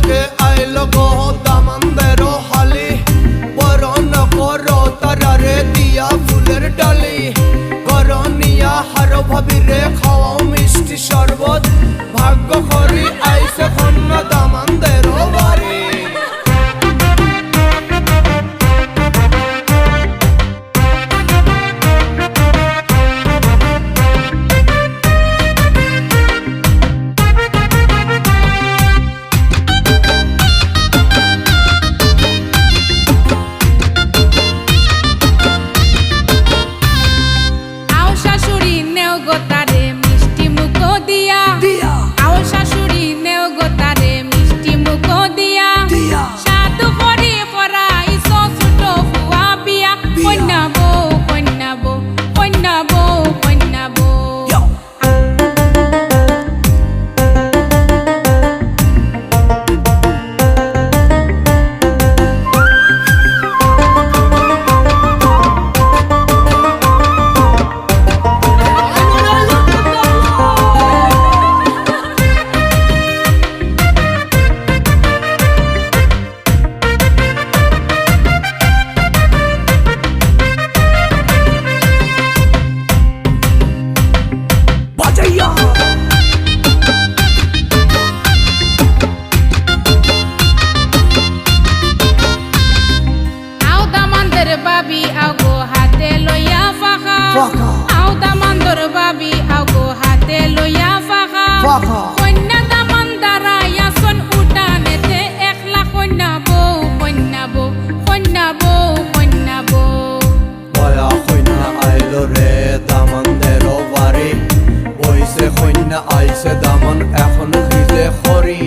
লগে আইলো গো দামানদের হালি বরণ করো তারারে দিয়া ফুলের ডালি করনিয়া হার ভাবিরে খাওয়াও মিষ্টি শরবত ভাগ্য করি আইসে কন্যা দামানদের বাড়ি babi ago hate loya faha au damandor babi ago hate loya faha konna damandara ya son utanete ekhla konna bo boya konna ailo re damandero bari boise konna aise daman এখন খিজে খরি